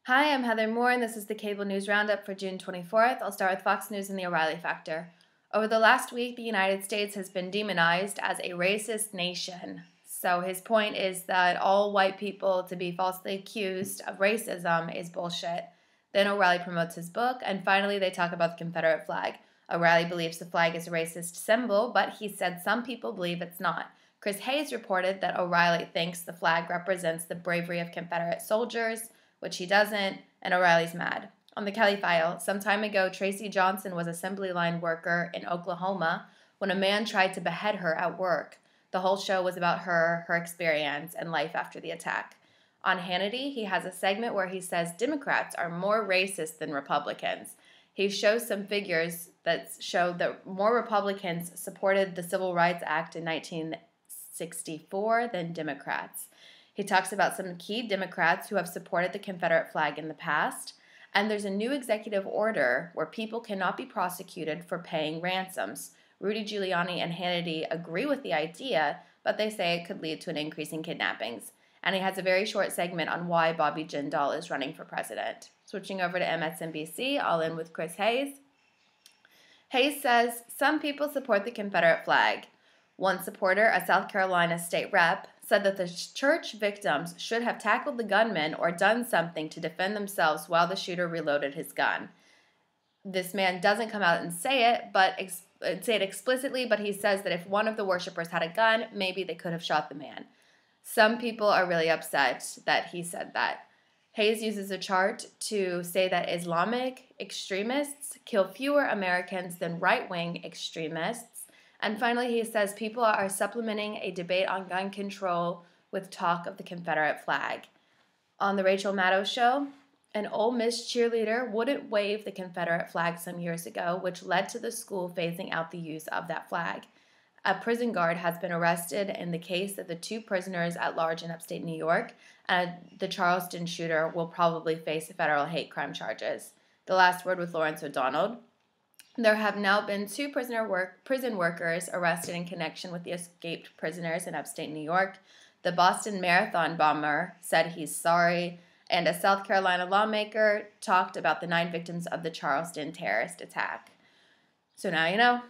Hi, I'm Heather Moore, and this is the Cable News Roundup for June 24th. I'll start with Fox News and the O'Reilly factor. Over the last week, the United States has been demonized as a racist nation. So his point is that all white people to be falsely accused of racism is bullshit. Then O'Reilly promotes his book, and finally they talk about the Confederate flag. O'Reilly believes the flag is a racist symbol, but he said some people believe it's not. Chris Hayes reported that O'Reilly thinks the flag represents the bravery of Confederate soldiers, which he doesn't, and O'Reilly's mad. On the Kelly File, some time ago, Tracy Johnson was assembly line worker in Oklahoma when a man tried to behead her at work. The whole show was about her experience, and life after the attack. On Hannity, he has a segment where he says Democrats are more racist than Republicans. He shows some figures that show that more Republicans supported the Civil Rights Act in 1964 than Democrats. He talks about some key Democrats who have supported the Confederate flag in the past, and there's a new executive order where people cannot be prosecuted for paying ransoms. Rudy Giuliani and Hannity agree with the idea, but they say it could lead to an increase in kidnappings. And he has a very short segment on why Bobby Jindal is running for president. Switching over to MSNBC, I'll end with Chris Hayes. Hayes says, some people support the Confederate flag. One supporter, a South Carolina state rep, said that the church victims should have tackled the gunman or done something to defend themselves while the shooter reloaded his gun. This man doesn't come out and say it explicitly, but he says that if one of the worshipers had a gun, maybe they could have shot the man. Some people are really upset that he said that. Hayes uses a chart to say that Islamic extremists kill fewer Americans than right-wing extremists. And finally, he says people are supplementing a debate on gun control with talk of the Confederate flag. On the Rachel Maddow show, an Ole Miss cheerleader wouldn't wave the Confederate flag some years ago, which led to the school phasing out the use of that flag. A prison guard has been arrested in the case of the two prisoners at large in upstate New York, and the Charleston shooter will probably face federal hate crime charges. The last word with Lawrence O'Donnell. There have now been two prison workers arrested in connection with the escaped prisoners in upstate New York. The Boston Marathon bomber said he's sorry, and a South Carolina lawmaker talked about the 9 victims of the Charleston terrorist attack. So now you know.